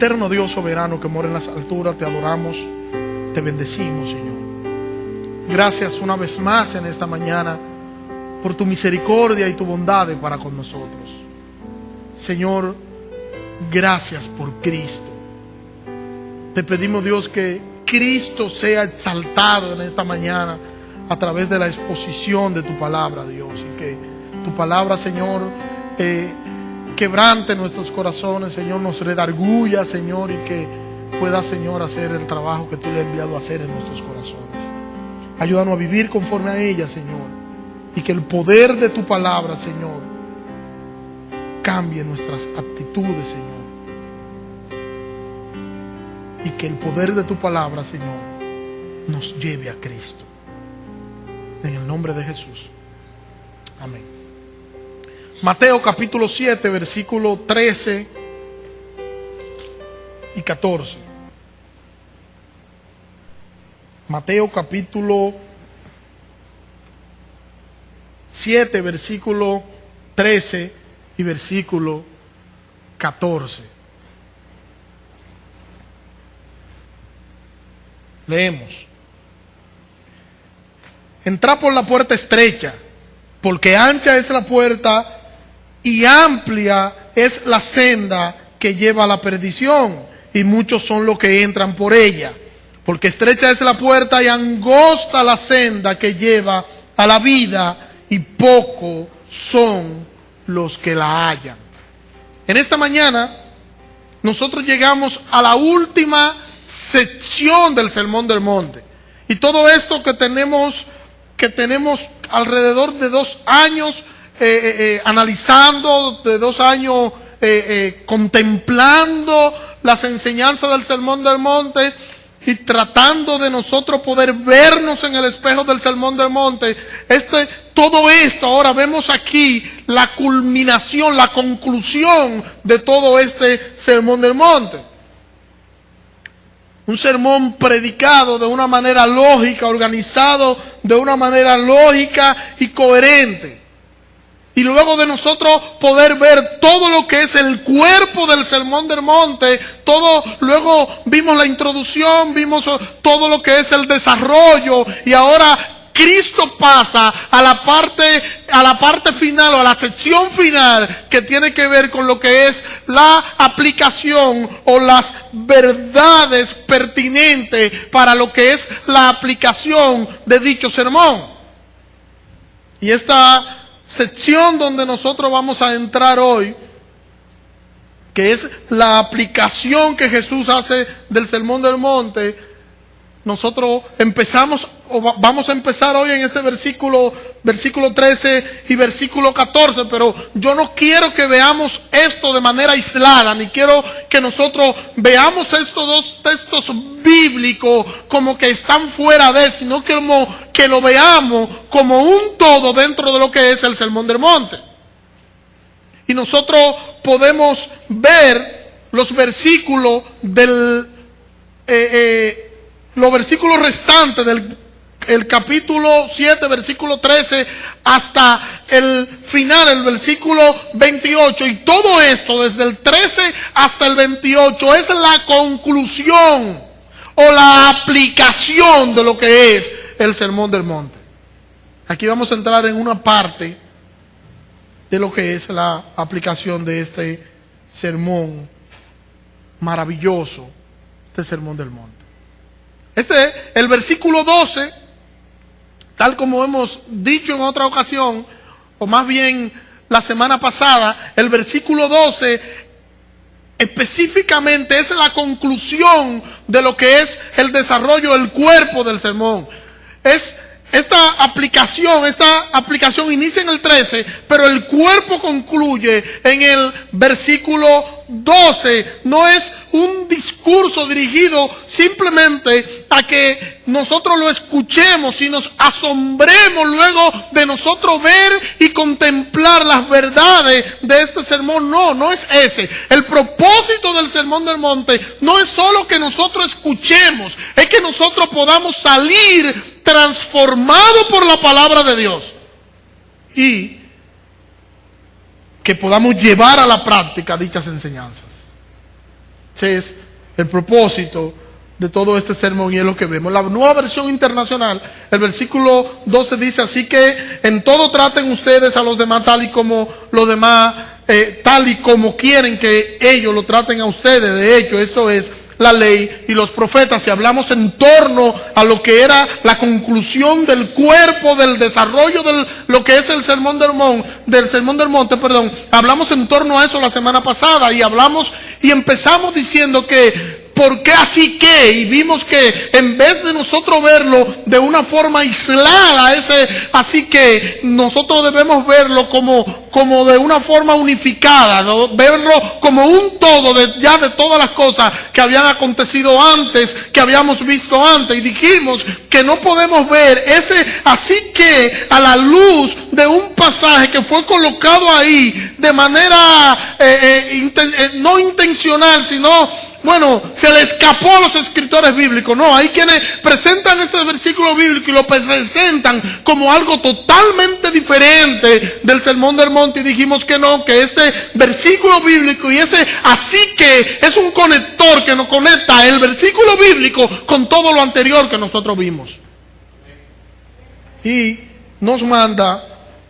Eterno Dios soberano que mora en las alturas, te adoramos, te bendecimos, Señor. Gracias una vez más en esta mañana por tu misericordia y tu bondad para con nosotros. Señor, gracias por Cristo. Te pedimos, Dios, que Cristo sea exaltado en esta mañana a través de la exposición de tu palabra, Dios, y que tu palabra, Señor, quebrante nuestros corazones, Señor, nos redarguya, Señor, y que pueda, Señor, hacer el trabajo que tú le has enviado a hacer en nuestros corazones. Ayúdanos a vivir conforme a ella, Señor, y que el poder de tu palabra, Señor, cambie nuestras actitudes, Señor, y que el poder de tu palabra, Señor, nos lleve a Cristo. En el nombre de Jesús. Amén. Mateo capítulo 7, versículo 13 y 14. Mateo capítulo 7, versículo 13 y versículo 14. Leemos. Entrad por la puerta estrecha, porque ancha es la puerta y amplia es la senda que lleva a la perdición, y muchos son los que entran por ella. Porque estrecha es la puerta y angosta la senda que lleva a la vida, y pocos son los que la hallan. En esta mañana nosotros llegamos a la última sección del Sermón del Monte. Y todo esto que tenemos alrededor de 2 años analizando, de 2 años contemplando las enseñanzas del Sermón del Monte y tratando de nosotros poder vernos en el espejo del Sermón del Monte. Todo esto, ahora vemos aquí la culminación, la conclusión de todo este Sermón del Monte. Un sermón predicado de una manera lógica, organizado de una manera lógica y coherente. Y luego de nosotros poder ver todo lo que es el cuerpo del Sermón del Monte, luego vimos la introducción, vimos todo lo que es el desarrollo, y ahora Cristo pasa a la parte final, o a la sección final, que tiene que ver con lo que es la aplicación o las verdades pertinentes para lo que es la aplicación de dicho sermón. Y esta sección donde nosotros vamos a entrar hoy, que es la aplicación que Jesús hace del Sermón del Monte, nosotros vamos a empezar hoy en este versículo 13 y versículo 14, pero yo no quiero que veamos esto de manera aislada, ni quiero que nosotros veamos estos 2 textos bíblicos como que están fuera de, sino que lo veamos como un todo dentro de lo que es el Sermón del Monte. Y nosotros podemos ver los versículos los versículos restantes del capítulo 7, versículo 13, hasta el final, el versículo 28. Y todo esto, desde el 13 hasta el 28, es la conclusión o la aplicación de lo que es el Sermón del Monte. Aquí vamos a entrar en una parte de lo que es la aplicación de este sermón maravilloso, este Sermón del Monte. El versículo 12, tal como hemos dicho en otra ocasión, o más bien la semana pasada, el versículo 12 específicamente es la conclusión de lo que es el desarrollo del cuerpo del sermón. Esta aplicación inicia en el 13, pero el cuerpo concluye en el versículo 12. No es un discurso dirigido simplemente a que nosotros lo escuchemos y nos asombremos luego de nosotros ver y contemplar las verdades de este sermón. No es ese. El propósito del Sermón del Monte no es solo que nosotros escuchemos, es que nosotros podamos salir transformados por la palabra de Dios y que podamos llevar a la práctica dichas enseñanzas. Ese es el propósito de todo este sermón y es lo que vemos. La Nueva Versión Internacional, el versículo 12 dice: así que en todo traten ustedes a los demás tal y como los demás, tal y como quieren que ellos lo traten a ustedes. De hecho, esto es la ley y los profetas. Si hablamos en torno a lo que era la conclusión del cuerpo, del desarrollo de lo que es el sermón del monte, hablamos en torno a eso la semana pasada y hablamos y empezamos diciendo que ¿por qué así que? Y vimos que en vez de nosotros verlo de una forma aislada, ese así que nosotros debemos verlo como de una forma unificada, ¿no? Verlo como un todo de todas las cosas que habían acontecido antes, que habíamos visto antes. Y dijimos que no podemos ver ese así que a la luz de un pasaje que fue colocado ahí de manera no intencional, sino se le escapó a los escritores bíblicos. No, hay quienes presentan este versículo bíblico y lo presentan como algo totalmente diferente del sermón del monte. Y dijimos que no, que este versículo bíblico y ese así que es un conector que nos conecta el versículo bíblico con todo lo anterior que nosotros vimos. Y nos manda,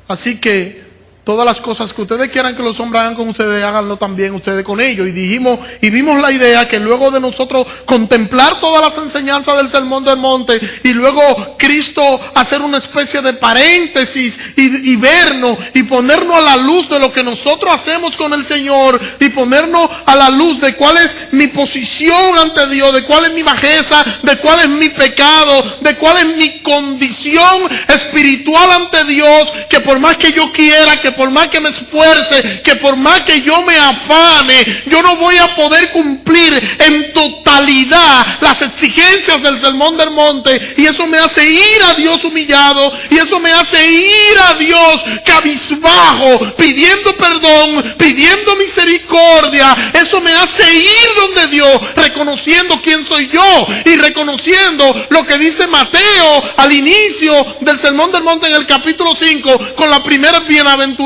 así que todas las cosas que ustedes quieran que los hombres hagan con ustedes, háganlo también ustedes con ellos. Y dijimos y vimos la idea que luego de nosotros contemplar todas las enseñanzas del sermón del monte y luego Cristo hacer una especie de paréntesis y vernos y ponernos a la luz de lo que nosotros hacemos con el Señor y ponernos a la luz de cuál es mi posición ante Dios, de cuál es mi bajeza, de cuál es mi pecado, de cuál es mi condición espiritual ante Dios, que por más que yo quiera, que por más que me esfuerce, que por más que yo me afane, yo no voy a poder cumplir en totalidad las exigencias del sermón del monte. Y eso me hace ir a Dios humillado, y eso me hace ir a Dios cabizbajo, pidiendo perdón, pidiendo misericordia. Eso me hace ir donde Dios, reconociendo quién soy yo y reconociendo lo que dice Mateo al inicio del sermón del monte en el capítulo 5 con la primera bienaventuranza: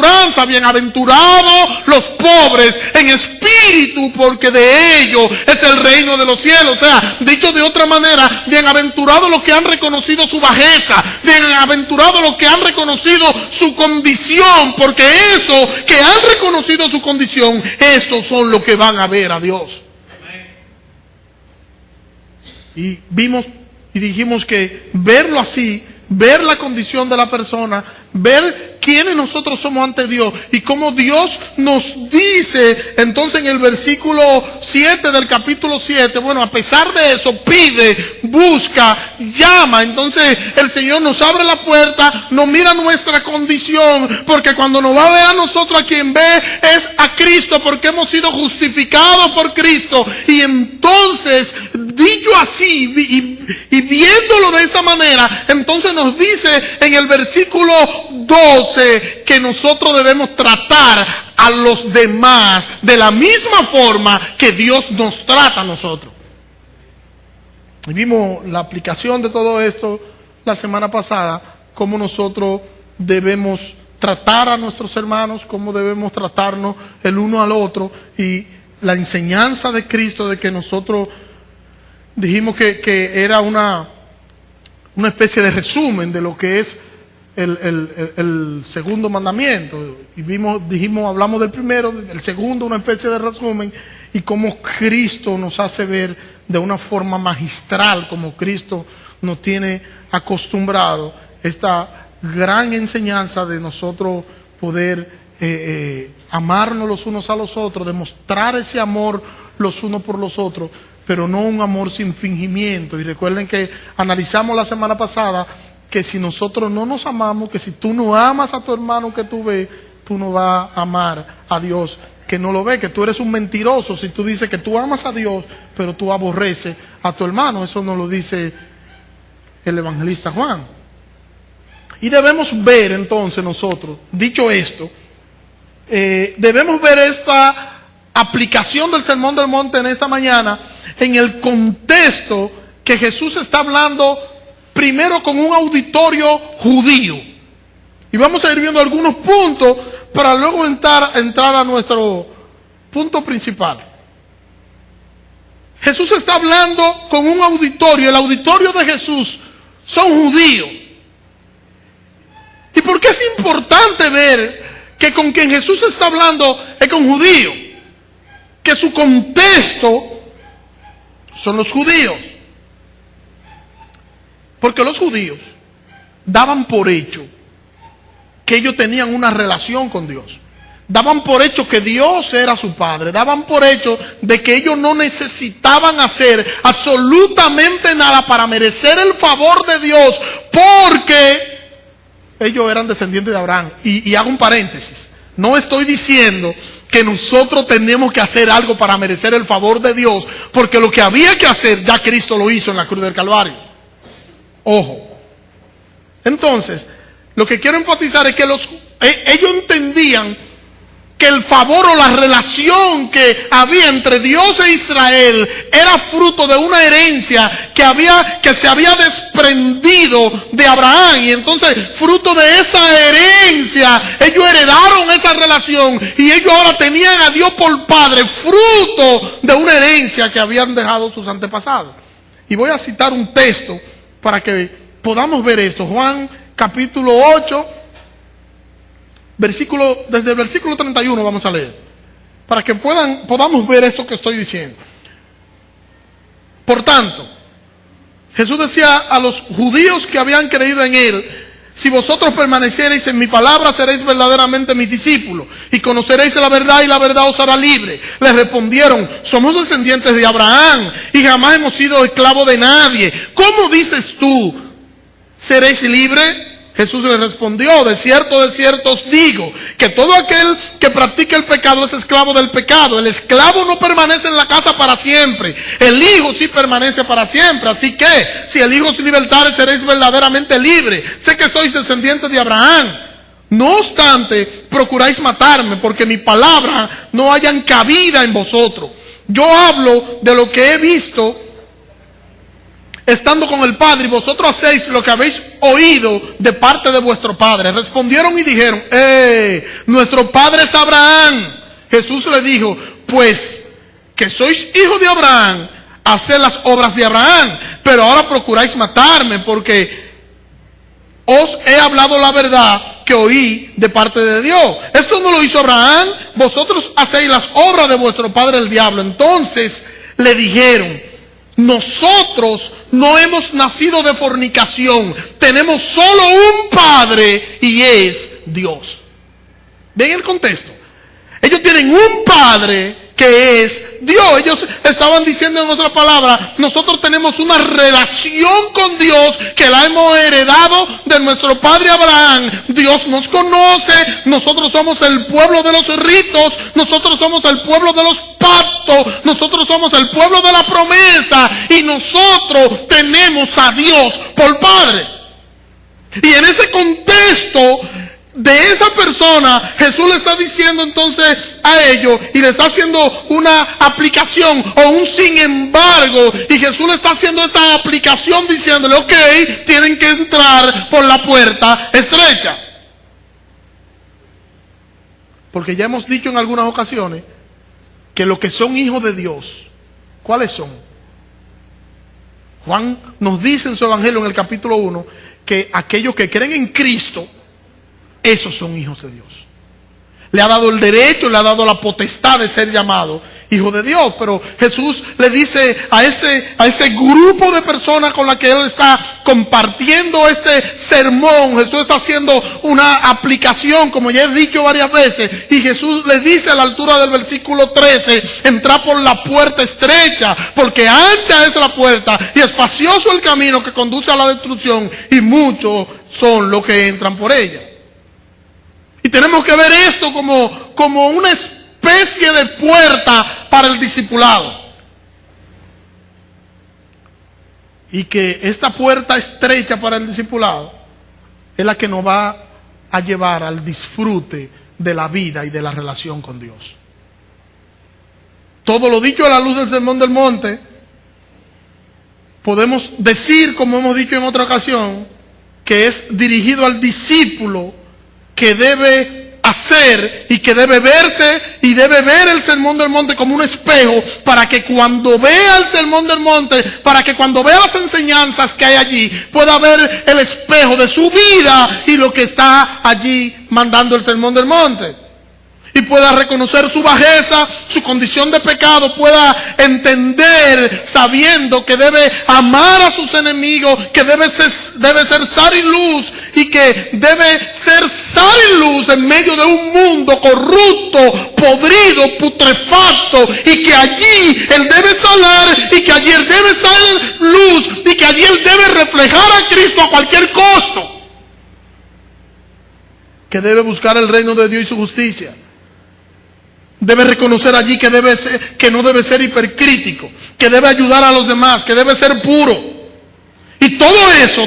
bienaventurados los pobres en espíritu, porque de ellos es el reino de los cielos. O sea, dicho de otra manera, bienaventurados los que han reconocido su bajeza, bienaventurados los que han reconocido su condición, porque esos que han reconocido su condición, esos son los que van a ver a Dios. Y vimos y dijimos que verlo así, ver la condición de la persona, ver quiénes nosotros somos ante Dios y cómo Dios nos dice entonces en el versículo 7 del capítulo 7, a pesar de eso, pide, busca, llama. Entonces el Señor nos abre la puerta, nos mira nuestra condición, porque cuando nos va a ver a nosotros, a quien ve es a Cristo, porque hemos sido justificados por Cristo. Y entonces, dicho así y viéndolo de esta manera, entonces nos dice en el versículo 12 que nosotros debemos tratar a los demás de la misma forma que Dios nos trata a nosotros. Y vimos la aplicación de todo esto la semana pasada, cómo nosotros debemos tratar a nuestros hermanos, cómo debemos tratarnos el uno al otro, y la enseñanza de Cristo de que nosotros dijimos que era una especie de resumen de lo que es el segundo mandamiento. Y hablamos del primero, del segundo, una especie de resumen, y cómo Cristo nos hace ver de una forma magistral, como Cristo nos tiene acostumbrado, esta gran enseñanza de nosotros poder amarnos los unos a los otros, demostrar ese amor los unos por los otros, pero no un amor sin fingimiento. Y recuerden que analizamos la semana pasada que si nosotros no nos amamos, que si tú no amas a tu hermano que tú ves, tú no vas a amar a Dios que no lo ve, que tú eres un mentiroso si tú dices que tú amas a Dios, pero tú aborreces a tu hermano. Eso nos lo dice el evangelista Juan. Y debemos ver entonces nosotros, dicho esto, debemos ver esta aplicación del sermón del monte en esta mañana en el contexto que Jesús está hablando primero con un auditorio judío. Y vamos a ir viendo algunos puntos para luego entrar a nuestro punto principal. Jesús está hablando con un auditorio. El auditorio de Jesús son judíos. ¿Y por qué es importante ver que con quien Jesús está hablando es con judíos? Que su contexto son los judíos. Porque los judíos daban por hecho que ellos tenían una relación con Dios. Daban por hecho que Dios era su Padre. Daban por hecho de que ellos no necesitaban hacer absolutamente nada para merecer el favor de Dios, porque ellos eran descendientes de Abraham. Y hago un paréntesis. No estoy diciendo que nosotros tenemos que hacer algo para merecer el favor de Dios, porque lo que había que hacer ya Cristo lo hizo en la cruz del Calvario. Ojo. Entonces, lo que quiero enfatizar es que ellos entendían que el favor o la relación que había entre Dios e Israel era fruto de una herencia que se había desprendido de Abraham. Y entonces, fruto de esa herencia, ellos heredaron esa relación y ellos ahora tenían a Dios por Padre, fruto de una herencia que habían dejado sus antepasados. Y voy a citar un texto para que podamos ver esto. Juan capítulo 8, desde el versículo 31 vamos a leer, para que podamos ver esto que estoy diciendo. Por tanto, Jesús decía a los judíos que habían creído en él: si vosotros permaneciereis en mi palabra, seréis verdaderamente mis discípulos, y conoceréis la verdad, y la verdad os hará libre. Les respondieron: somos descendientes de Abraham, y jamás hemos sido esclavos de nadie. ¿Cómo dices tú, seréis libres? Jesús le respondió: de cierto os digo, que todo aquel que practica el pecado es esclavo del pecado. El esclavo no permanece en la casa para siempre, el Hijo sí permanece para siempre. Así que, si el Hijo os libertare, seréis verdaderamente libres. Sé que sois descendientes de Abraham. No obstante, procuráis matarme, porque mi palabra no hayan cabida en vosotros. Yo hablo de lo que he visto estando con el Padre, y vosotros hacéis lo que habéis oído de parte de vuestro padre. Respondieron y dijeron: nuestro padre es Abraham. Jesús le dijo: pues que sois hijos de Abraham, haced las obras de Abraham. Pero ahora procuráis matarme, porque os he hablado la verdad que oí de parte de Dios. Esto no lo hizo Abraham. Vosotros hacéis las obras de vuestro padre el diablo. Entonces le dijeron: nosotros no hemos nacido de fornicación, tenemos solo un Padre, y es Dios. ¿Ven el contexto? Ellos tienen un Padre que es Dios. Ellos estaban diciendo en otra palabra: nosotros tenemos una relación con Dios que la hemos heredado de nuestro padre Abraham. Dios nos conoce, nosotros somos el pueblo de los ritos, nosotros somos el pueblo de los pactos, nosotros somos el pueblo de la promesa, y nosotros tenemos a Dios por Padre. Y en ese contexto de esa persona, Jesús le está diciendo entonces a ellos, y le está haciendo una aplicación o un sin embargo, y Jesús le está haciendo esta aplicación diciéndole: ok, tienen que entrar por la puerta estrecha. Porque ya hemos dicho en algunas ocasiones que los que son hijos de Dios, ¿cuáles son? Juan nos dice en su evangelio en el capítulo 1 que aquellos que creen en Cristo, esos son hijos de Dios. Le ha dado el derecho, le ha dado la potestad de ser llamado hijo de Dios. Pero Jesús le dice a ese grupo de personas con la que Él está compartiendo este sermón, Jesús está haciendo una aplicación, como ya he dicho varias veces. Y Jesús le dice a la altura del versículo 13: entrad por la puerta estrecha, porque ancha es la puerta y espacioso el camino que conduce a la destrucción, y muchos son los que entran por ella. Y tenemos que ver esto como una especie de puerta para el discipulado. Y que esta puerta estrecha para el discipulado es la que nos va a llevar al disfrute de la vida y de la relación con Dios. Todo lo dicho a la luz del Sermón del Monte, podemos decir, como hemos dicho en otra ocasión, que es dirigido al discípulo, que debe hacer y que debe verse y debe ver el Sermón del Monte como un espejo para que cuando vea el Sermón del Monte, para que cuando vea las enseñanzas que hay allí, pueda ver el espejo de su vida y lo que está allí mandando el Sermón del Monte. Y pueda reconocer su bajeza, su condición de pecado, pueda entender sabiendo que debe amar a sus enemigos, que debe ser sal y luz, y que debe ser sal y luz en medio de un mundo corrupto, podrido, putrefacto, y que allí él debe salar, y que allí él debe ser luz, y que allí él debe reflejar a Cristo a cualquier costo. Que debe buscar el reino de Dios y su justicia. Debe reconocer allí que no debe ser hipercrítico, que debe ayudar a los demás, que debe ser puro. Y todo eso,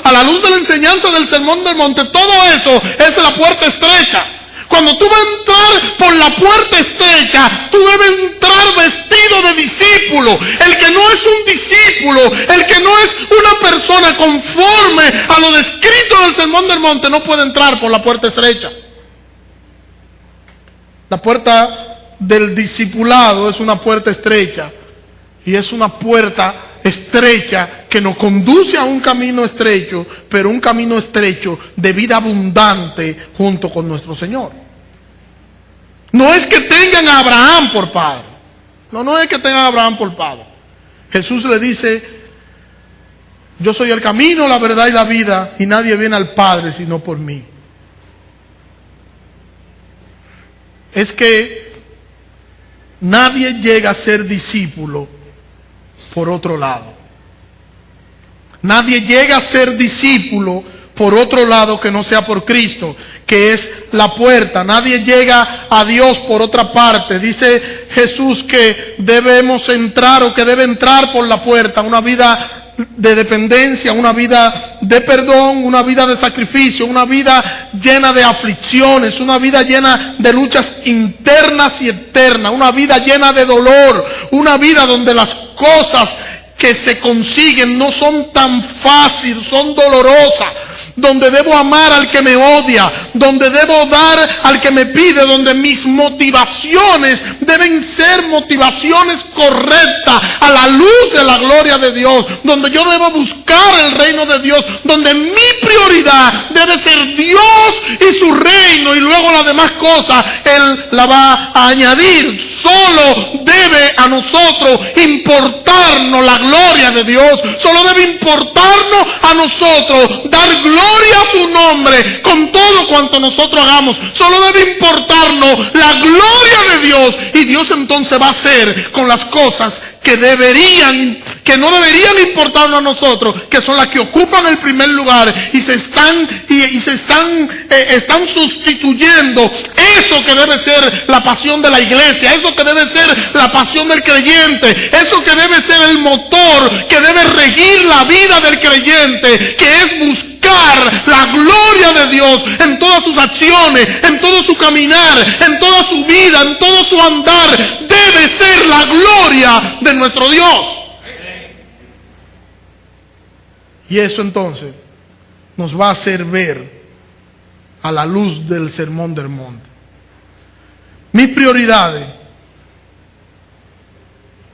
a la luz de la enseñanza del Sermón del Monte, todo eso es la puerta estrecha. Cuando tú vas a entrar por la puerta estrecha, tú debes entrar vestido de discípulo. El que no es un discípulo, el que no es una persona conforme a lo descrito en el Sermón del Monte, no puede entrar por la puerta estrecha. La puerta del discipulado es una puerta estrecha, y es una puerta estrecha que nos conduce a un camino estrecho, pero un camino estrecho de vida abundante junto con nuestro Señor. No es que tengan a Abraham por padre, no es que tengan a Abraham por padre. Jesús le dice: yo soy el camino, la verdad y la vida, y nadie viene al Padre sino por mí. Es que nadie llega a ser discípulo por otro lado. Nadie llega a ser discípulo por otro lado que no sea por Cristo, que es la puerta. Nadie llega a Dios por otra parte. Dice Jesús que debemos entrar, o que debe entrar por la puerta, una vida de dependencia, una vida de perdón, una vida de sacrificio, una vida llena de aflicciones, una vida llena de luchas internas y externas, una vida llena de dolor, una vida donde las cosas que se consiguen no son tan fáciles, son dolorosas, donde debo amar al que me odia, donde debo dar al que me pide, donde mis motivaciones deben ser motivaciones correctas a la luz de la gloria de Dios, donde yo debo buscar el reino de Dios, donde mi prioridad debe ser Dios y su reino, y luego las demás cosas Él la va a añadir. Solo debe a nosotros importarnos la gloria de Dios, solo debe importarnos a nosotros dar gloria a su nombre con todo cuanto nosotros hagamos. Solo debe importarnos la gloria de Dios, y Dios entonces va a hacer con las cosas que no deberían importarnos a nosotros, que son las que ocupan el primer lugar, y se están sustituyendo eso que debe ser la pasión de la iglesia, eso que debe ser la pasión del creyente, eso que debe ser el motor que debe regir la vida del creyente, que es buscar la gloria de Dios en todas sus acciones, en todo su caminar, en toda su vida, en todo su andar. Debe ser la gloria de nuestro Dios. Y eso entonces nos va a hacer ver a la luz del Sermón del Monte. Mis prioridades,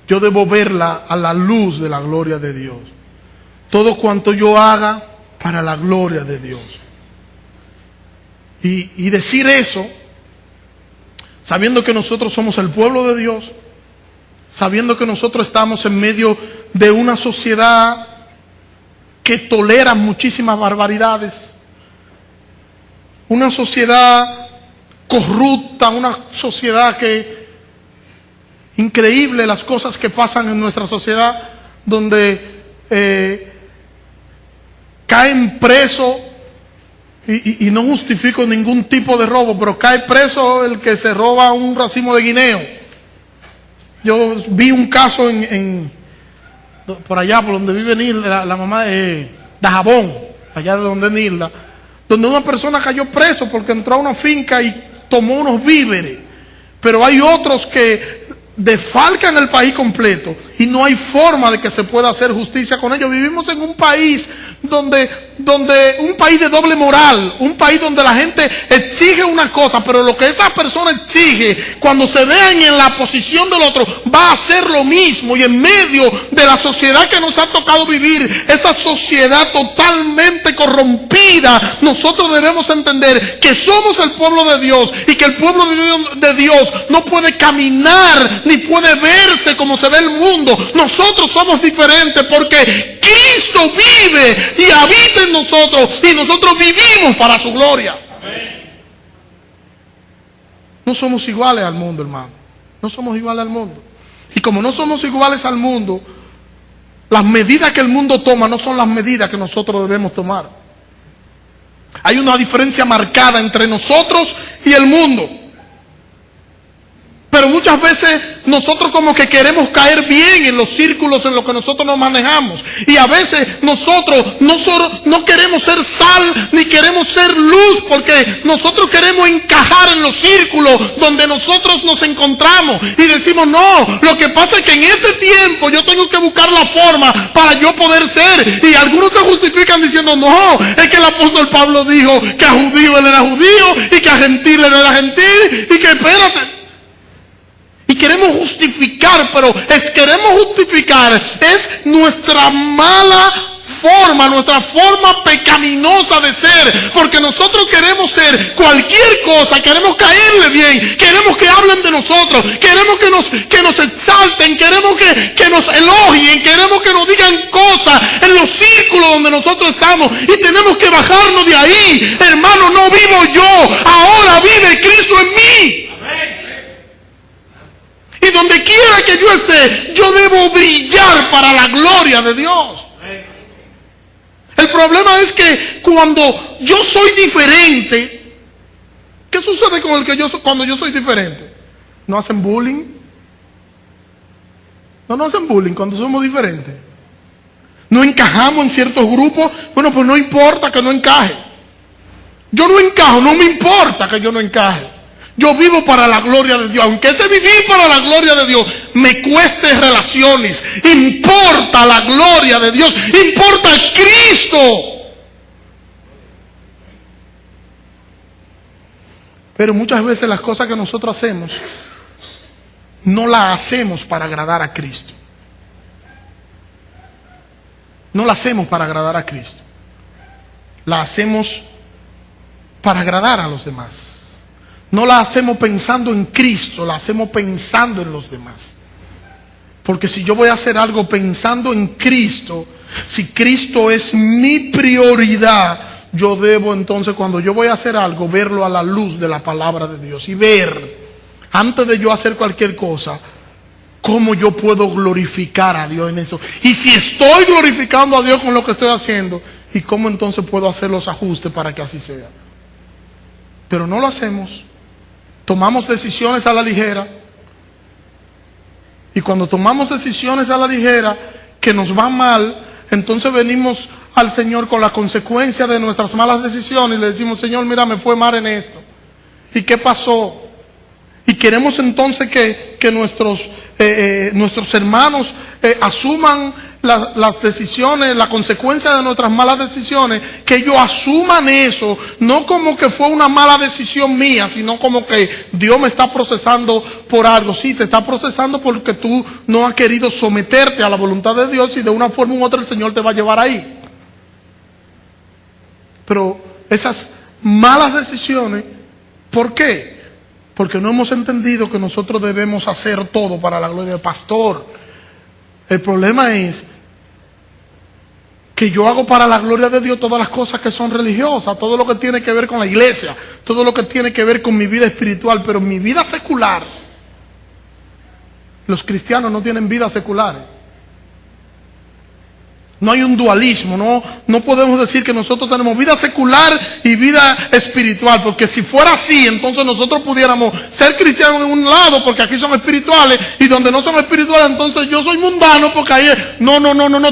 yo debo verla a la luz de la gloria de Dios. Todo cuanto yo haga para la gloria de Dios. Y decir eso, sabiendo que nosotros somos el pueblo de Dios, sabiendo que nosotros estamos en medio de una sociedad que tolera muchísimas barbaridades, una sociedad corrupta, una sociedad que increíble las cosas que pasan en nuestra sociedad, donde caen presos, y no justifico ningún tipo de robo, pero cae preso el que se roba un racimo de guineo. Yo vi un caso por allá, por donde vive Nilda, la mamá de Dajabón, allá de donde es Nilda, donde una persona cayó preso porque entró a una finca y tomó unos víveres. Pero hay otros que defalcan el país completo y no hay forma de que se pueda hacer justicia con ellos. Vivimos en un país un país de doble moral, un país donde la gente exige una cosa, pero lo que esa persona exige, cuando se vean en la posición del otro, va a hacer lo mismo. Y en medio de la sociedad que nos ha tocado vivir, esta sociedad totalmente corrompida, nosotros debemos entender que somos el pueblo de Dios y que el pueblo de Dios no puede caminar ni puede verse como se ve el mundo. Nosotros somos diferentes porque Cristo vive y habita en nosotros y nosotros vivimos para su gloria. Amén. No somos iguales al mundo, hermano. No somos iguales al mundo. Y como no somos iguales al mundo, las medidas que el mundo toma no son las medidas que nosotros debemos tomar. Hay una diferencia marcada entre nosotros y el mundo. Pero muchas veces nosotros como que queremos caer bien en los círculos en los que nosotros nos manejamos. Y a veces nosotros no queremos ser sal ni queremos ser luz, porque nosotros queremos encajar en los círculos donde nosotros nos encontramos. Y decimos, no, lo que pasa es que en este tiempo yo tengo que buscar la forma para yo poder ser. Y algunos se justifican diciendo, no, es que el apóstol Pablo dijo que a judío él era judío y que a gentil él era gentil y que espérate. Y queremos justificar, pero queremos justificar es nuestra mala forma, nuestra forma pecaminosa de ser, porque nosotros queremos ser cualquier cosa, queremos caerle bien, queremos que hablen de nosotros, queremos que nos exalten, queremos que nos elogien, queremos que nos digan cosas en los círculos donde nosotros estamos, y tenemos que bajarnos de ahí. Hermano, no vivo yo, ahora vive Cristo en mí. Y donde quiera que yo esté, yo debo brillar para la gloria de Dios. El problema es que cuando yo soy diferente, ¿qué sucede con cuando yo soy diferente? ¿No hacen bullying? No hacen bullying cuando somos diferentes. ¿No encajamos en ciertos grupos? Bueno, pues no importa que no encaje. Yo no encajo, no me importa que yo no encaje. Yo vivo para la gloria de Dios. Aunque ese vivir para la gloria de Dios me cueste relaciones, importa la gloria de Dios, importa Cristo. Pero muchas veces las cosas que nosotros hacemos no las hacemos para agradar a Cristo. No las hacemos para agradar a Cristo. Las hacemos para agradar a los demás. No la hacemos pensando en Cristo, la hacemos pensando en los demás. Porque si yo voy a hacer algo pensando en Cristo, si Cristo es mi prioridad, yo debo entonces, cuando yo voy a hacer algo, verlo a la luz de la palabra de Dios. Y ver, antes de yo hacer cualquier cosa, cómo yo puedo glorificar a Dios en eso. Y si estoy glorificando a Dios con lo que estoy haciendo, y cómo entonces puedo hacer los ajustes para que así sea. Pero no lo hacemos. Tomamos decisiones a la ligera. Y cuando tomamos decisiones a la ligera que nos va mal, entonces venimos al Señor con la consecuencia de nuestras malas decisiones y le decimos, Señor, mira, me fue mal en esto. ¿Y qué pasó? Y queremos entonces que nuestros hermanos asuman las decisiones, la consecuencia de nuestras malas decisiones, que ellos asuman eso, no como que fue una mala decisión mía, sino como que Dios me está procesando por algo. Sí, te está procesando porque tú no has querido someterte a la voluntad de Dios y de una forma u otra el Señor te va a llevar ahí. Pero esas malas decisiones, ¿por qué? Porque no hemos entendido que nosotros debemos hacer todo para la gloria del pastor. El problema es que yo hago para la gloria de Dios todas las cosas que son religiosas, todo lo que tiene que ver con la iglesia, todo lo que tiene que ver con mi vida espiritual, pero mi vida secular, los cristianos no tienen vidas seculares. No hay un dualismo, no podemos decir que nosotros tenemos vida secular y vida espiritual, porque si fuera así, entonces nosotros pudiéramos ser cristianos en un lado, porque aquí son espirituales, y donde no son espirituales, entonces yo soy mundano, porque ahí no,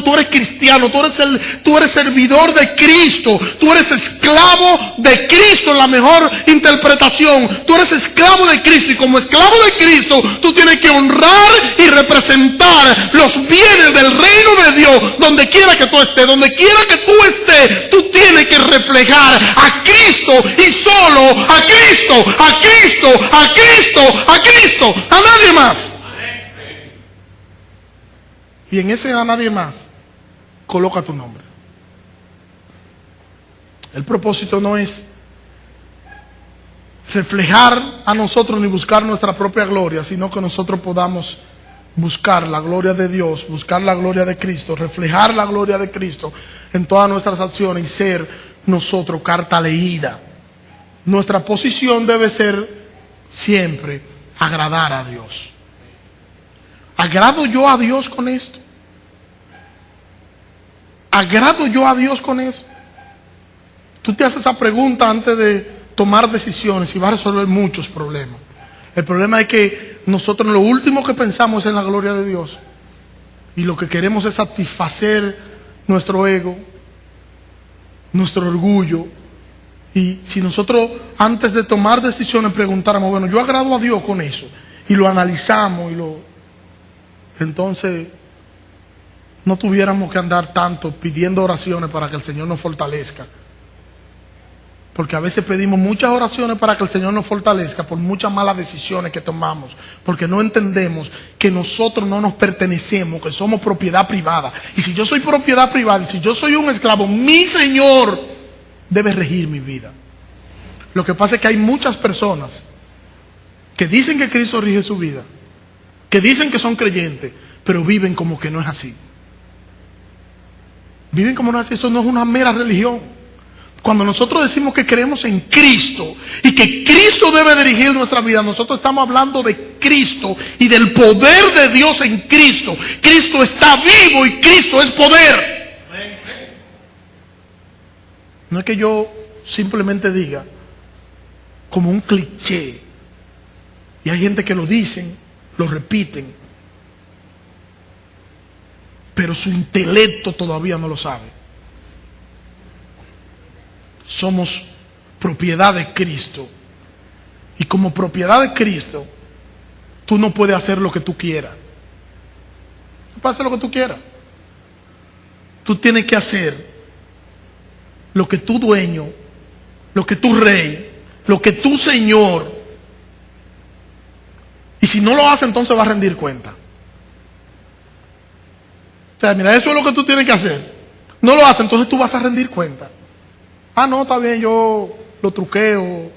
tú eres cristiano, tú eres servidor de Cristo, tú eres esclavo de Cristo en la mejor interpretación, tú eres esclavo de Cristo, y como esclavo de Cristo, tú tienes que honrar y representar los bienes del reino de Dios, donde quiera que tú estés, donde quiera que tú estés, tú tienes que reflejar a Cristo y solo a Cristo, a Cristo, a Cristo, a Cristo, a nadie más. Y en ese a nadie más, coloca tu nombre. El propósito no es reflejar a nosotros ni buscar nuestra propia gloria, sino que nosotros podamos buscar la gloria de Dios, buscar la gloria de Cristo, reflejar la gloria de Cristo en todas nuestras acciones y ser nosotros carta leída. Nuestra posición debe ser siempre agradar a Dios. ¿Agrado yo a Dios con esto? ¿Agrado yo a Dios con eso? Tú te haces esa pregunta antes de tomar decisiones y vas a resolver muchos problemas. El problema es que nosotros lo último que pensamos es en la gloria de Dios. Y lo que queremos es satisfacer nuestro ego, nuestro orgullo. Y si nosotros antes de tomar decisiones preguntáramos, bueno, yo agrado a Dios con eso, y lo analizamos, entonces no tuviéramos que andar tanto pidiendo oraciones para que el Señor nos fortalezca. Porque a veces pedimos muchas oraciones para que el Señor nos fortalezca por muchas malas decisiones que tomamos. Porque no entendemos que nosotros no nos pertenecemos, que somos propiedad privada. Y si yo soy propiedad privada, y si yo soy un esclavo, mi Señor debe regir mi vida. Lo que pasa es que hay muchas personas que dicen que Cristo rige su vida, que dicen que son creyentes, pero viven como que no es así. Viven como no es así. Eso no es una mera religión. Cuando nosotros decimos que creemos en Cristo y que Cristo debe dirigir nuestra vida, nosotros estamos hablando de Cristo y del poder de Dios en Cristo. Cristo está vivo y Cristo es poder. No es que yo simplemente diga como un cliché, y hay gente que lo dicen, lo repiten, pero su intelecto todavía no lo sabe. Somos propiedad de Cristo. Y como propiedad de Cristo, tú no puedes hacer lo que tú quieras. No puedes hacer lo que tú quieras. Tú tienes que hacer lo que tu dueño, lo que tu rey, lo que tu Señor. Y si no lo hace, entonces va a rendir cuenta. O sea, mira, eso es lo que tú tienes que hacer. No lo hace, entonces tú vas a rendir cuenta. Ah, no, está bien, yo lo truqueo,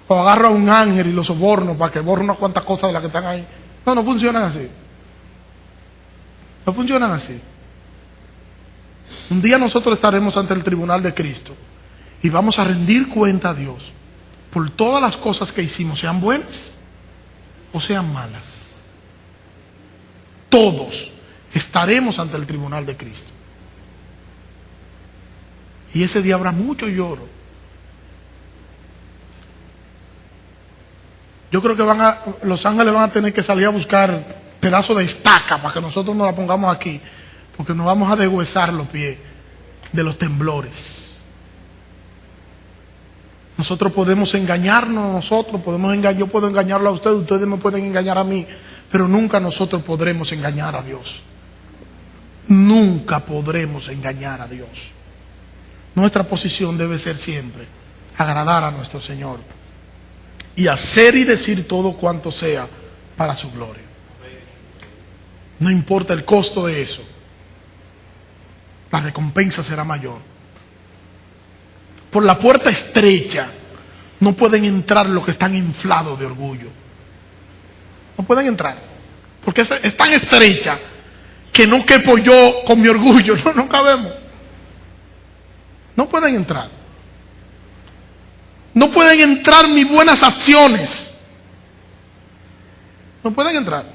o agarro a un ángel y lo soborno para que borre unas cuantas cosas de las que están ahí. No, no funcionan así. No funcionan así. Un día nosotros estaremos ante el tribunal de Cristo y vamos a rendir cuenta a Dios por todas las cosas que hicimos, sean buenas o sean malas. Todos estaremos ante el tribunal de Cristo. Y ese día habrá mucho lloro. Yo creo que los ángeles van a tener que salir a buscar pedazos de estaca para que nosotros nos la pongamos aquí, porque nos vamos a deshuesar los pies de los temblores. Nosotros podemos engañarnos, yo puedo engañarlo a ustedes, ustedes me pueden engañar a mí, pero nunca nosotros podremos engañar a Dios. Nunca podremos engañar a Dios. Nuestra posición debe ser siempre agradar a nuestro Señor y hacer y decir todo cuanto sea para su gloria. No importa el costo de eso, la recompensa será mayor. Por la puerta estrecha no pueden entrar los que están inflados de orgullo. No pueden entrar, porque es tan estrecha que no quepo yo con mi orgullo. No cabemos. No pueden entrar. No pueden entrar mis buenas acciones. No pueden entrar.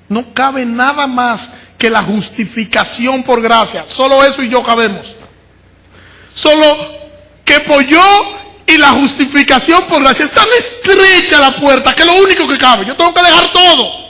No cabe nada más que la justificación por gracia. Solo eso y yo cabemos. Solo quepo yo y la justificación por gracia. Es tan estrecha la puerta que es lo único que cabe. Yo tengo que dejar todo.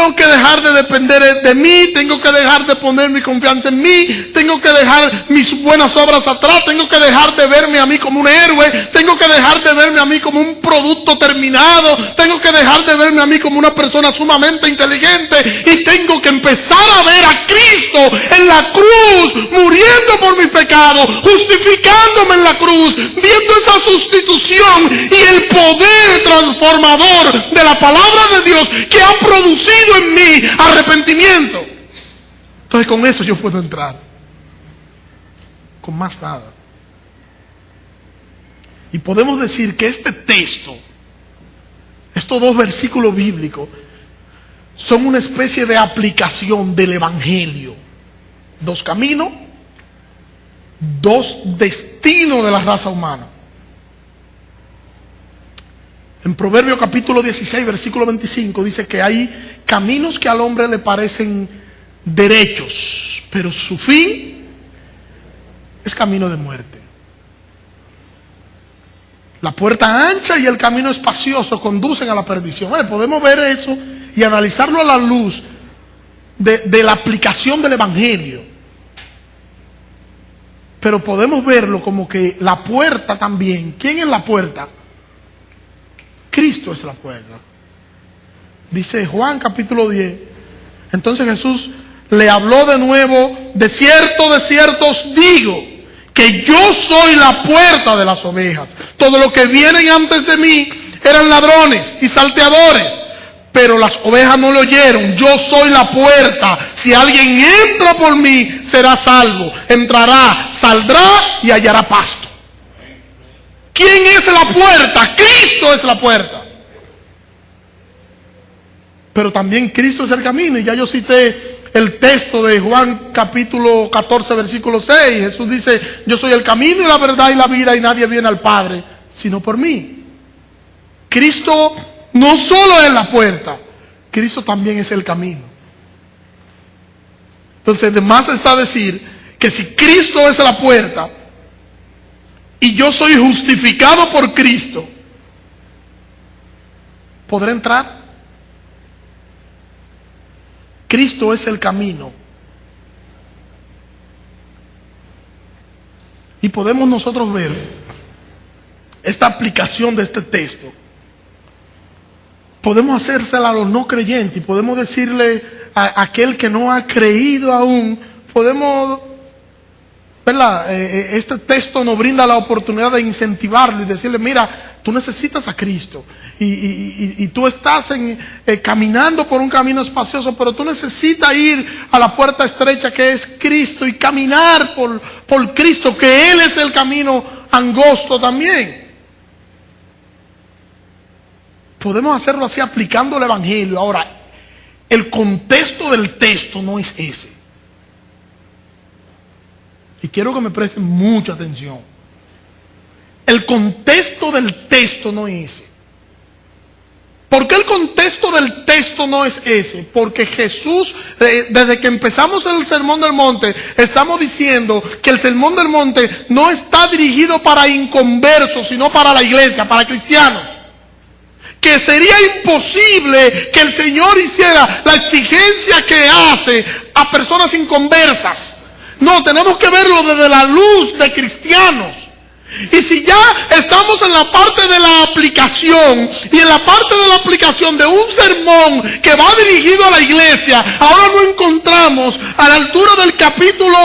tengo que dejar de depender de mí, tengo que dejar de poner mi confianza en mí, tengo que dejar mis buenas obras atrás, tengo que dejar de verme a mí como un héroe, tengo que dejar de verme a mí como un producto terminado, tengo que dejar de verme a mí como una persona sumamente inteligente y tengo que empezar a ver a Cristo en la cruz, muriendo por mis pecados, justificándome en la cruz, viendo esa sustitución y el poder transformador de la palabra de Dios que ha producido en mí arrepentimiento. Entonces con eso yo puedo entrar, con más nada. Y podemos decir que este texto, estos dos versículos bíblicos, son una especie de aplicación del Evangelio. Dos caminos, dos destinos de la raza humana. En Proverbios capítulo 16, versículo 25, dice que hay caminos que al hombre le parecen derechos, pero su fin es camino de muerte. La puerta ancha y el camino espacioso conducen a la perdición. Podemos ver eso y analizarlo a la luz de la aplicación del Evangelio. Pero podemos verlo como que la puerta también. ¿Quién es la puerta? Cristo es la puerta. Dice Juan capítulo 10. Entonces Jesús le habló de nuevo: de cierto os digo, que yo soy la puerta de las ovejas. Todos los que vienen antes de mí eran ladrones y salteadores, pero las ovejas no lo oyeron. Yo soy la puerta. Si alguien entra por mí, será salvo. Entrará, saldrá y hallará pasto. ¿Quién es la puerta? Cristo es la puerta. Pero también Cristo es el camino. Y ya yo cité el texto de Juan capítulo 14 versículo 6. Jesús dice: yo soy el camino y la verdad y la vida, y nadie viene al Padre sino por mí. Cristo no solo es la puerta, Cristo también es el camino. Entonces, de más está decir que si Cristo es la puerta y yo soy justificado por Cristo, ¿podré entrar? Cristo es el camino. Y podemos nosotros ver esta aplicación de este texto. Podemos hacérsela a los no creyentes y podemos decirle a aquel que no ha creído aún, podemos, ¿verdad? Este texto nos brinda la oportunidad de incentivarlo y decirle: mira, tú necesitas a Cristo y tú estás caminando por un camino espacioso, pero tú necesitas ir a la puerta estrecha que es Cristo y caminar por Cristo, que Él es el camino angosto también. Podemos hacerlo así aplicando el Evangelio. Ahora, el contexto del texto no es ese. Y quiero que me presten mucha atención. El contexto del texto no es ese. ¿Por qué el contexto del texto no es ese? Porque Jesús, desde que empezamos el Sermón del Monte, estamos diciendo que el Sermón del Monte no está dirigido para inconversos, sino para la iglesia, para cristianos. Que sería imposible que el Señor hiciera la exigencia que hace a personas inconversas. No, tenemos que verlo desde la luz de cristianos. Y si ya estamos en la parte de la aplicación, y en la parte de la aplicación de un sermón que va dirigido a la iglesia, ahora lo encontramos a la altura del capítulo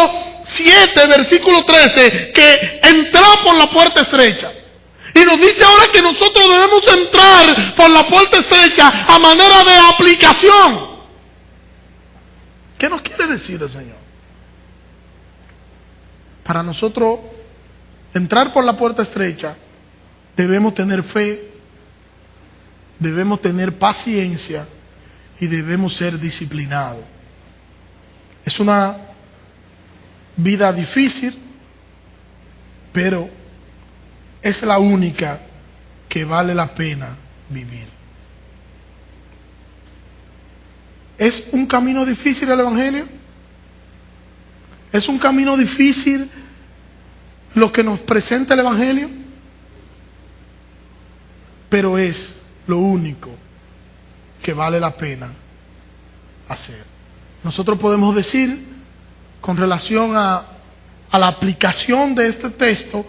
7, versículo 13, que entra por la puerta estrecha. Y nos dice ahora que nosotros debemos entrar por la puerta estrecha a manera de aplicación. ¿Qué nos quiere decir el Señor? Para nosotros entrar por la puerta estrecha, debemos tener fe, debemos tener paciencia y debemos ser disciplinados. Es una vida difícil, pero es la única que vale la pena vivir. ¿Es un camino difícil el Evangelio? ¿Es un camino difícil lo que nos presenta el Evangelio? Pero es lo único que vale la pena hacer. Nosotros podemos decir, con relación a la aplicación de este texto,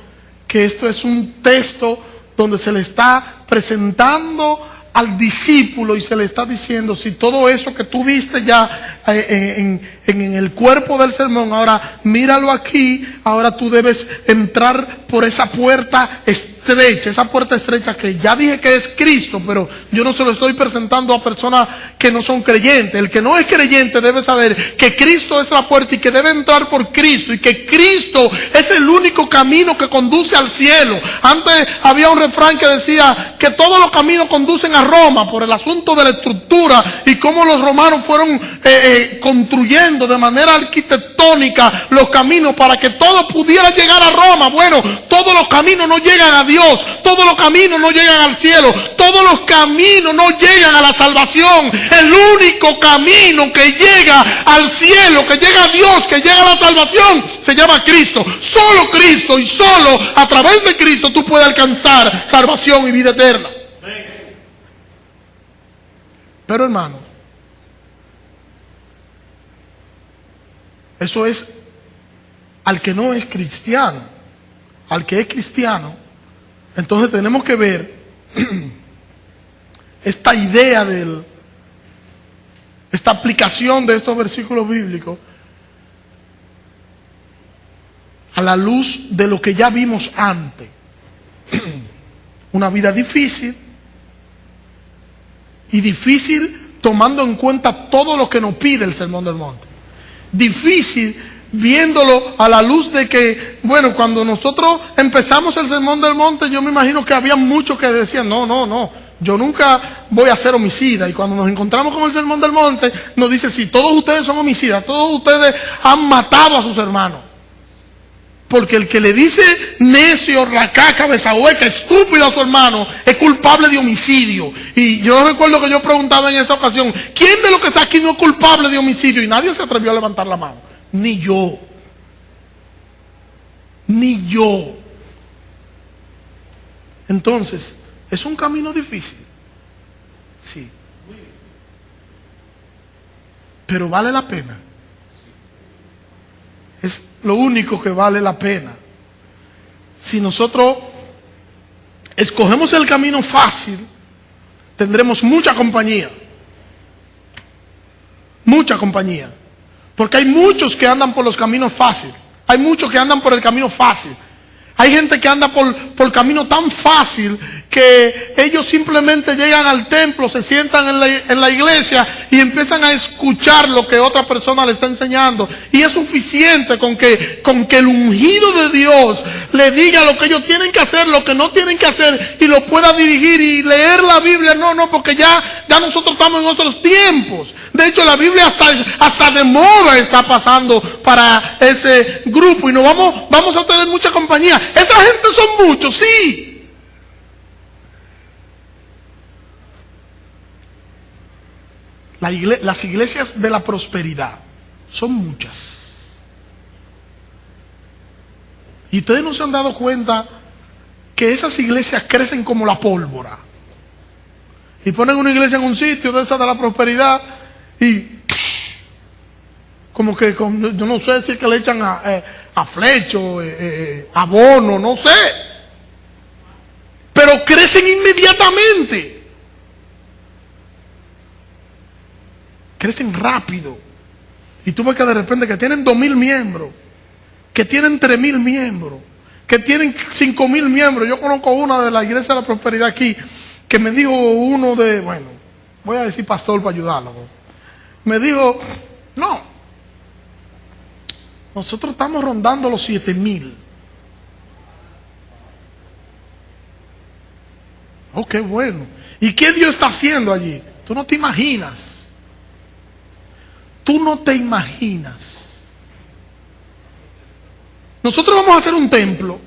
que esto es un texto donde se le está presentando al discípulo y se le está diciendo: si todo eso que tú viste ya en el cuerpo del sermón, ahora míralo aquí, ahora tú debes entrar por esa puerta estrecha, que ya dije que es Cristo, pero yo no se lo estoy presentando a personas que no son creyentes. El que no es creyente debe saber que Cristo es la puerta y que debe entrar por Cristo, y que Cristo es el único camino que conduce al cielo. Antes había un refrán que decía que todos los caminos conducen a Roma, por el asunto de la estructura y cómo los romanos fueron construyendo de manera arquitectónica los caminos para que todo pudiera llegar a Roma. Bueno, todos los caminos no llegan a Dios, todos los caminos no llegan al cielo, todos los caminos no llegan a la salvación. El único camino que llega al cielo, que llega a Dios, que llega a la salvación, se llama Cristo. Solo Cristo, y solo a través de Cristo tú puedes alcanzar salvación y vida eterna. Pero hermano, eso es al que no es cristiano. Al que es cristiano, entonces tenemos que ver esta idea esta aplicación de estos versículos bíblicos a la luz de lo que ya vimos antes. Una vida difícil, y difícil tomando en cuenta todo lo que nos pide el Sermón del Monte. Difícil viéndolo a la luz de que, bueno, cuando nosotros empezamos el Sermón del Monte, yo me imagino que había muchos que decían: no, yo nunca voy a ser homicida. Y cuando nos encontramos con el Sermón del Monte, nos dice: sí, todos ustedes son homicidas, todos ustedes han matado a sus hermanos. Porque el que le dice necio, racá, cabeza hueca, estúpido a su hermano, es culpable de homicidio. Y yo recuerdo que yo preguntaba en esa ocasión: ¿quién de los que está aquí no es culpable de homicidio? Y nadie se atrevió a levantar la mano. Ni yo. Entonces, ¿es un camino difícil? Sí. Pero vale la pena. Es lo único que vale la pena. Si nosotros escogemos el camino fácil, tendremos mucha compañía. Mucha compañía. Porque hay muchos que andan por los caminos fáciles. Hay muchos que andan por el camino fácil. Hay gente que anda por camino tan fácil que ellos simplemente llegan al templo, se sientan en la iglesia y empiezan a escuchar lo que otra persona le está enseñando. Y es suficiente con que el ungido de Dios le diga lo que ellos tienen que hacer, lo que no tienen que hacer, y lo pueda dirigir y leer la Biblia. No, porque ya nosotros estamos en otros tiempos. De hecho, la Biblia hasta de moda está pasando para ese grupo, y nos vamos a tener mucha compañía. Esa gente son muchos, sí. Las iglesias de la prosperidad son muchas. Y ustedes no se han dado cuenta que esas iglesias crecen como la pólvora. Y ponen una iglesia en un sitio de esa de la prosperidad y como que yo no sé si es que le echan a flecho, abono, no sé, pero crecen inmediatamente, crecen rápido. Y tú ves que de repente que tienen 2,000 miembros, que tienen 3,000 miembros, que tienen 5,000 miembros. Yo conozco una de la iglesia de la prosperidad aquí, que me dijo uno de, bueno, voy a decir pastor para ayudarlo. Me dijo: no, nosotros estamos rondando los 7,000. Oh, qué bueno. ¿Y qué Dios está haciendo allí? Tú no te imaginas. Tú no te imaginas. Nosotros vamos a hacer un templo.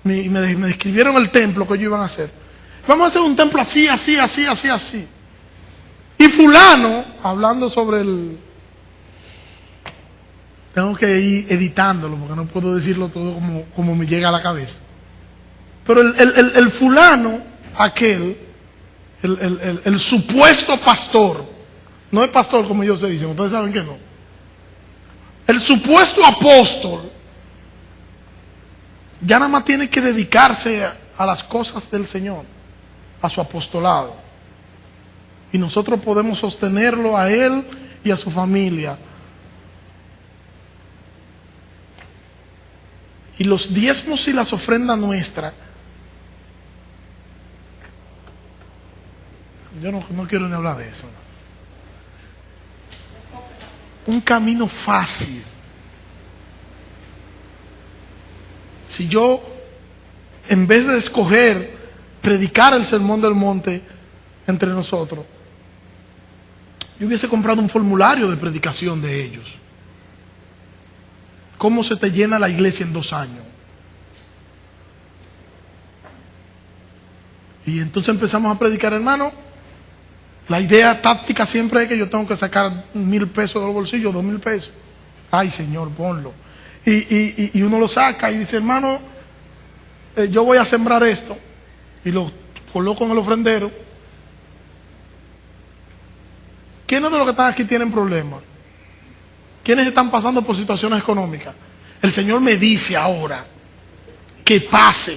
Me describieron el templo que ellos iban a hacer. Vamos a hacer un templo así. Y fulano, hablando sobre tengo que ir editándolo porque no puedo decirlo todo como me llega a la cabeza. Pero el fulano, aquel, el supuesto pastor, no es pastor como ellos se dicen, ustedes saben que no, el supuesto apóstol, ya nada más tiene que dedicarse a las cosas del Señor, a su apostolado, y nosotros podemos sostenerlo a él y a su familia. Y los diezmos y las ofrendas nuestras, yo no quiero ni hablar de eso. Un camino fácil. Si yo, en vez de escoger predicar el sermón del monte entre nosotros, yo hubiese comprado un formulario de predicación de ellos. ¿Cómo se te llena la iglesia en 2 años? Y entonces empezamos a predicar, hermano. La idea táctica siempre es que yo tengo que sacar 1,000 pesos del bolsillo, 2,000 pesos. Ay, Señor, ponlo. Y uno lo saca y dice, hermano, yo voy a sembrar esto. Y lo coloco en el ofrendero. ¿Quiénes de los que están aquí tienen problemas? ¿Quiénes están pasando por situaciones económicas? El Señor me dice ahora que pase.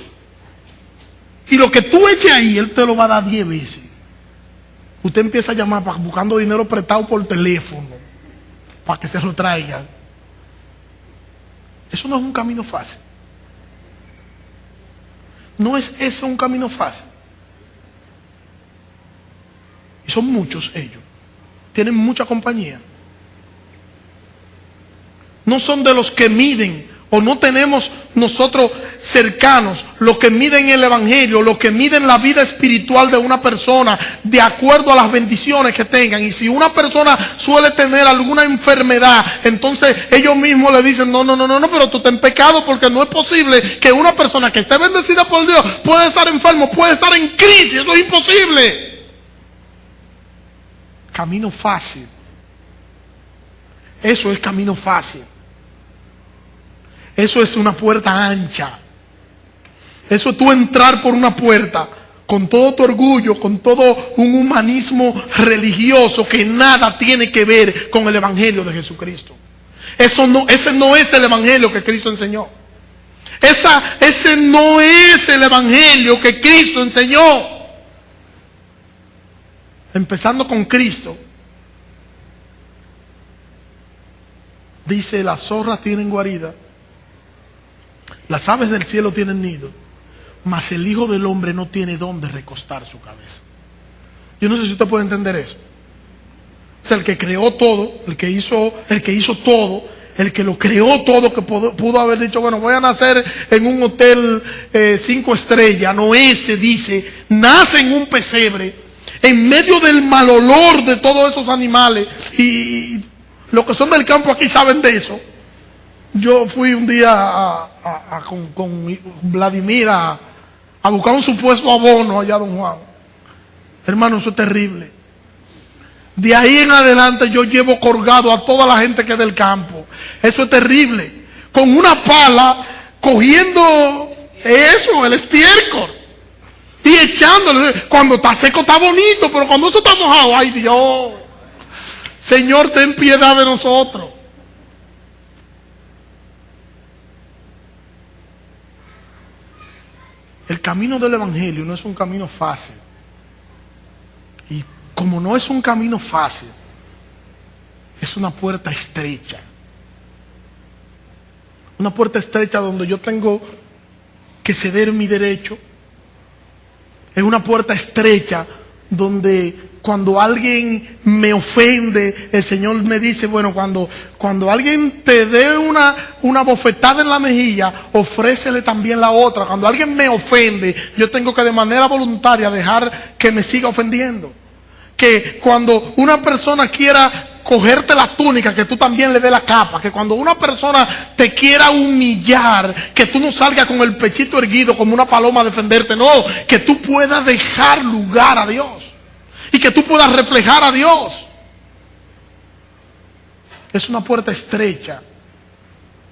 Y lo que tú eches ahí, Él te lo va a dar 10 veces. Usted empieza a llamar buscando dinero prestado por teléfono para que se lo traigan. Eso no es un camino fácil. No es ese un camino fácil. Y son muchos ellos. Tienen mucha compañía. No son de los que miden, o no tenemos nosotros cercanos, los que miden el evangelio, los que miden la vida espiritual de una persona de acuerdo a las bendiciones que tengan. Y si una persona suele tener alguna enfermedad, entonces ellos mismos le dicen, no, pero tú estás en pecado, porque no es posible que una persona que esté bendecida por Dios pueda estar enfermo, puede estar en crisis, eso es imposible. Camino fácil. Eso es camino fácil. Eso es una puerta ancha. Eso es tú entrar por una puerta con todo tu orgullo, con todo un humanismo religioso que nada tiene que ver con el evangelio de Jesucristo. Ese no es el evangelio que Cristo enseñó. Ese no es el evangelio que Cristo enseñó. Empezando con Cristo. Dice, las zorras tienen guarida, las aves del cielo tienen nido, mas el Hijo del Hombre no tiene dónde recostar su cabeza. Yo no sé si usted puede entender eso. O sea, el que creó todo, el que hizo todo, el que lo creó todo, que pudo haber dicho, bueno, voy a nacer en un hotel 5 estrellas. No, ese dice, nace en un pesebre, en medio del mal olor de todos esos animales. Y los que son del campo aquí saben de eso. Yo fui un día con Vladimir a buscar un supuesto abono allá a Don Juan. Hermano, eso es terrible. De ahí en adelante yo llevo colgado a toda la gente que es del campo. Eso es terrible. Con una pala, cogiendo eso, el estiércol, y echándole. Cuando está seco está bonito, pero cuando eso está mojado, ay Dios. Señor, ten piedad de nosotros. El camino del evangelio no es un camino fácil. Y como no es un camino fácil, es una puerta estrecha. Una puerta estrecha donde yo tengo que ceder mi derecho. Es una puerta estrecha donde cuando alguien me ofende, el Señor me dice, bueno, cuando alguien te dé una bofetada en la mejilla, ofrécele también la otra. Cuando alguien me ofende, yo tengo que de manera voluntaria dejar que me siga ofendiendo. Que cuando una persona quiera cogerte la túnica, que tú también le dé la capa. Que cuando una persona te quiera humillar, que tú no salgas con el pechito erguido como una paloma a defenderte. No, que tú puedas dejar lugar a Dios. Y que tú puedas reflejar a Dios. Es una puerta estrecha,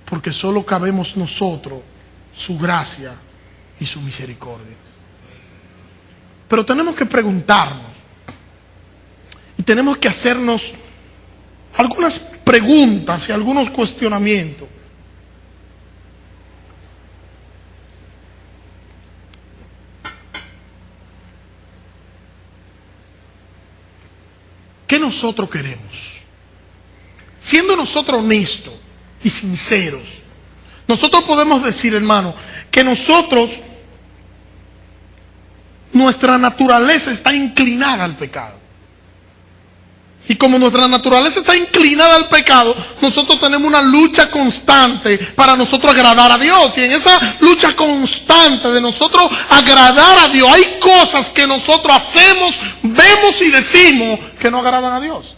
porque solo cabemos nosotros, su gracia y su misericordia. Pero tenemos que preguntarnos y tenemos que hacernos algunas preguntas y algunos cuestionamientos. ¿Qué nosotros queremos? Siendo nosotros honestos y sinceros, nosotros podemos decir, hermano, que nosotros, nuestra naturaleza está inclinada al pecado. Y como nuestra naturaleza está inclinada al pecado, nosotros tenemos una lucha constante para nosotros agradar a Dios. Y en esa lucha constante de nosotros agradar a Dios, hay cosas que nosotros hacemos, vemos y decimos que no agradan a Dios.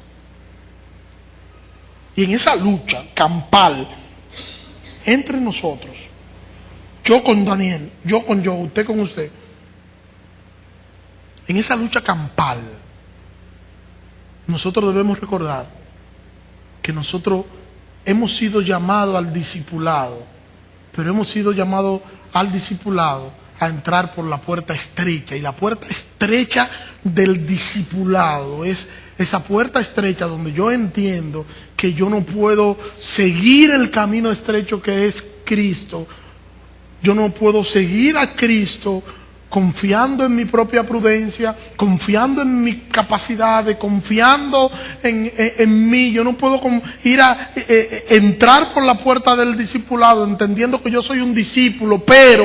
Y en esa lucha campal entre nosotros, yo con Daniel, yo con yo, usted con usted, en esa lucha campal, nosotros debemos recordar que nosotros hemos sido llamados al discipulado, pero hemos sido llamados al discipulado a entrar por la puerta estrecha. Y la puerta estrecha del discipulado es esa puerta estrecha donde yo entiendo que yo no puedo seguir el camino estrecho que es Cristo. Yo no puedo seguir a Cristo confiando en mi propia prudencia, confiando en mi capacidad, confiando en mí. Yo no puedo ir a entrar por la puerta del discipulado entendiendo que yo soy un discípulo, pero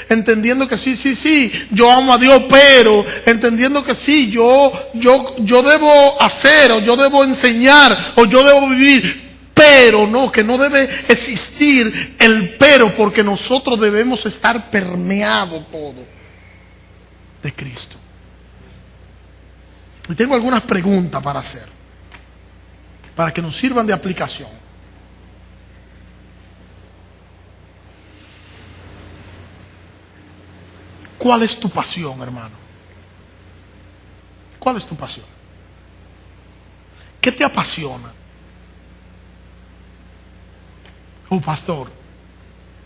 entendiendo que sí, yo amo a Dios, pero entendiendo que sí, yo debo hacer, o yo debo enseñar, o yo debo vivir. Pero no, que no debe existir el pero, porque nosotros debemos estar permeados todo de Cristo. Y tengo algunas preguntas para hacer, para que nos sirvan de aplicación. ¿Cuál es tu pasión, hermano? ¿Cuál es tu pasión? ¿Qué te apasiona? Oh, pastor,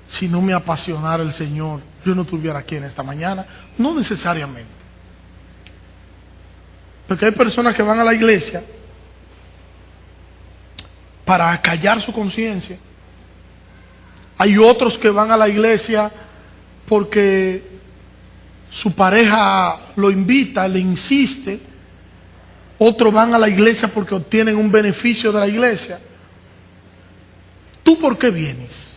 si no me apasionara el Señor, yo no estuviera aquí en esta mañana. No necesariamente. Porque hay personas que van a la iglesia para acallar su conciencia. Hay otros que van a la iglesia porque su pareja lo invita, le insiste. Otros van a la iglesia porque obtienen un beneficio de la iglesia. ¿Tú por qué vienes?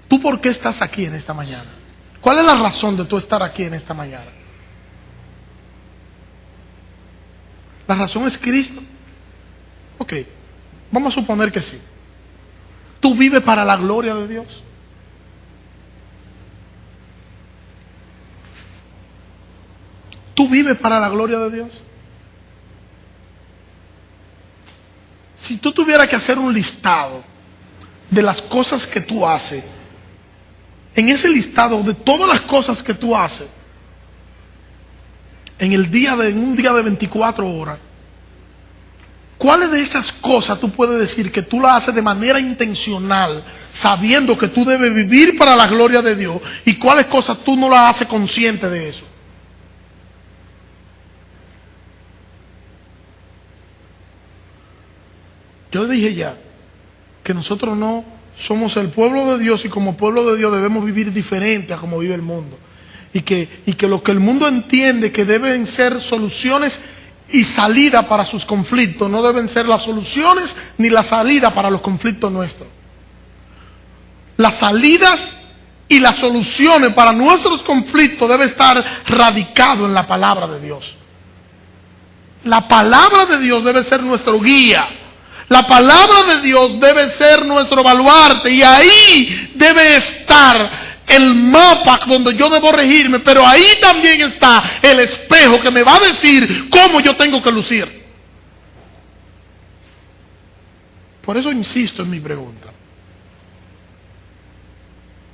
¿Tú por qué estás aquí en esta mañana? ¿Cuál es la razón de tú estar aquí en esta mañana? ¿La razón es Cristo? Ok, vamos a suponer que sí. ¿Tú vives para la gloria de Dios? ¿Tú vives para la gloria de Dios? Si tú tuvieras que hacer un listado de las cosas que tú haces, en ese listado de todas las cosas que tú haces, en un día de 24 horas, ¿cuáles de esas cosas tú puedes decir que tú las haces de manera intencional, sabiendo que tú debes vivir para la gloria de Dios? ¿Y cuáles cosas tú no las haces consciente de eso? Yo dije ya que nosotros no somos el pueblo de Dios, y como pueblo de Dios debemos vivir diferente a como vive el mundo. Y que lo que el mundo entiende que deben ser soluciones y salida para sus conflictos, no deben ser las soluciones ni la salida para los conflictos nuestros. Las salidas y las soluciones para nuestros conflictos deben estar radicados en la palabra de Dios. La palabra de Dios debe ser nuestro guía. La palabra de Dios debe ser nuestro baluarte, y ahí debe estar el mapa donde yo debo regirme, pero ahí también está el espejo que me va a decir cómo yo tengo que lucir. Por eso insisto en mi pregunta.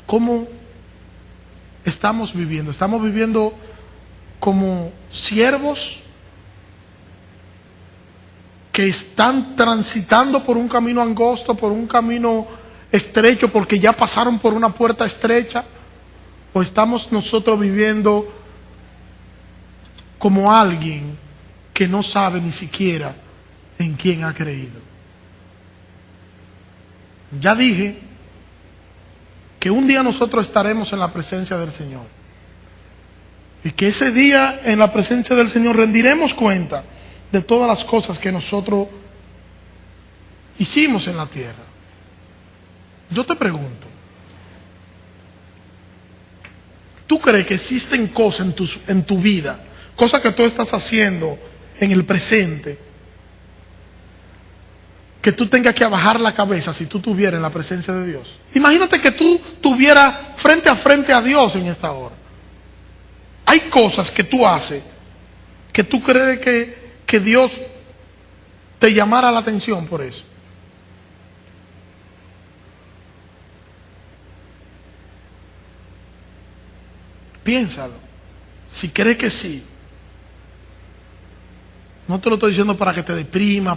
¿Cómo estamos viviendo? ¿Estamos viviendo como siervos que están transitando por un camino angosto, por un camino estrecho, porque ya pasaron por una puerta estrecha? ¿O estamos nosotros viviendo como alguien que no sabe ni siquiera en quién ha creído. Ya dije que un día nosotros estaremos en la presencia del Señor. Y que ese día en la presencia del Señor rendiremos cuenta de todas las cosas que nosotros hicimos en la tierra. Yo te pregunto, ¿tú crees que existen cosas en tu vida, cosas que tú estás haciendo en el presente, que tú tengas que bajar la cabeza si tú estuvieras en la presencia de Dios? Imagínate que tú estuvieras frente a Dios en esta hora. Hay cosas que tú haces que tú crees que Dios te llamara la atención por eso. Piénsalo. Si crees que sí. No te lo estoy diciendo para que te deprima,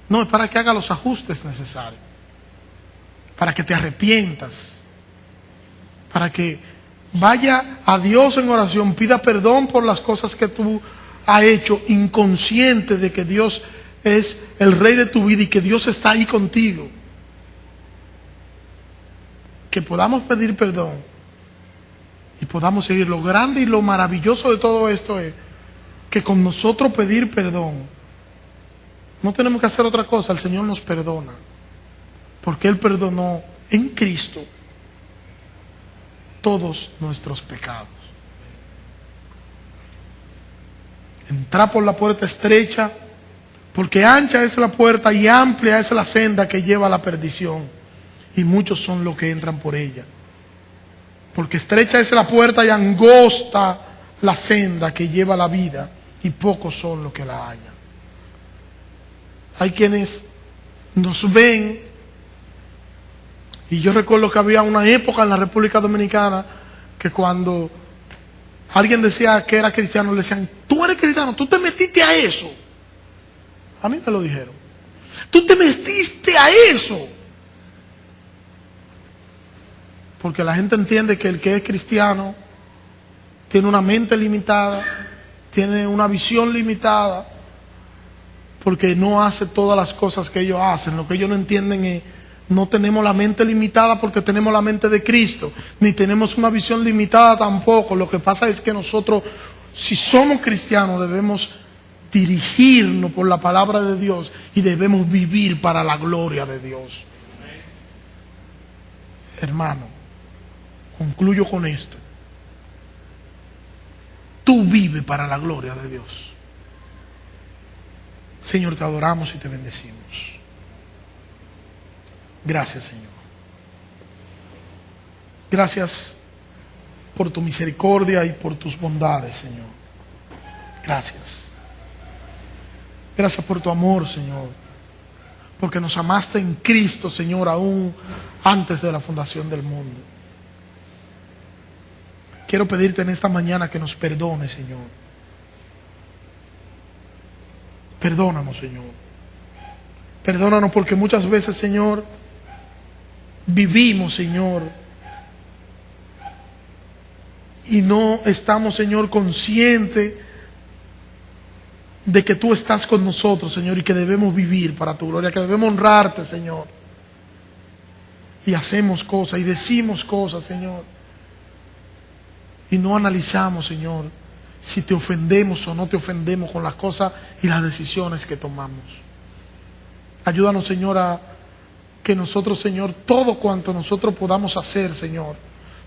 no, es para que haga los ajustes necesarios. Para que te arrepientas. Para que vaya a Dios en oración, pida perdón por las cosas que tú has hecho, inconsciente de que Dios es el Rey de tu vida y que Dios está ahí contigo. Que podamos pedir perdón y podamos seguir. Lo grande y lo maravilloso de todo esto es que con nosotros pedir perdón, no tenemos que hacer otra cosa, el Señor nos perdona, porque Él perdonó en Cristo todos nuestros pecados. Entrar por la puerta estrecha, porque ancha es la puerta y amplia es la senda que lleva a la perdición, y muchos son los que entran por ella. Porque estrecha es la puerta y angosta la senda que lleva a la vida, y pocos son los que la hallan. Hay quienes nos ven, y yo recuerdo que había una época en la República Dominicana que cuando alguien decía que era cristiano, le decían: tú eres cristiano, tú te metiste a eso. A mí me lo dijeron: tú te metiste a eso. Porque la gente entiende que el que es cristiano tiene una mente limitada, tiene una visión limitada, porque no hace todas las cosas que ellos hacen. Lo que ellos no entienden es: no tenemos la mente limitada porque tenemos la mente de Cristo, ni tenemos una visión limitada tampoco. Lo que pasa es que nosotros, si somos cristianos, debemos dirigirnos por la palabra de Dios y debemos vivir para la gloria de Dios. Hermano, concluyo con esto. Tú vives para la gloria de Dios. Señor, te adoramos y te bendecimos. Gracias, Señor. Gracias por tu misericordia y por tus bondades, Señor. Gracias. Gracias por tu amor, Señor. Porque nos amaste en Cristo, Señor, aún antes de la fundación del mundo. Quiero pedirte en esta mañana que nos perdones, Señor. Perdónanos, Señor. Perdónanos porque muchas veces, Señor, vivimos, Señor, y no estamos, Señor, conscientes de que tú estás con nosotros, Señor, y que debemos vivir para tu gloria, que debemos honrarte, Señor. Y hacemos cosas y decimos cosas, Señor, y no analizamos, Señor, si te ofendemos o no te ofendemos con las cosas y las decisiones que tomamos. Ayúdanos, Señor, a que nosotros, Señor, todo cuanto nosotros podamos hacer, Señor,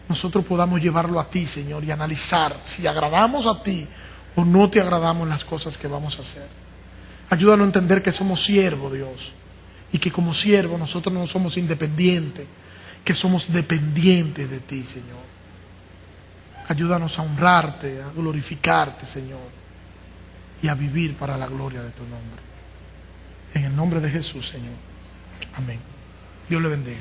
nosotros podamos llevarlo a ti, Señor, y analizar si agradamos a ti o no te agradamos en las cosas que vamos a hacer. Ayúdanos a entender que somos siervos, Dios, y que como siervos nosotros no somos independientes, que somos dependientes de ti, Señor. Ayúdanos a honrarte, a glorificarte, Señor, y a vivir para la gloria de tu nombre. En el nombre de Jesús, Señor. Amén. Dios le bendiga.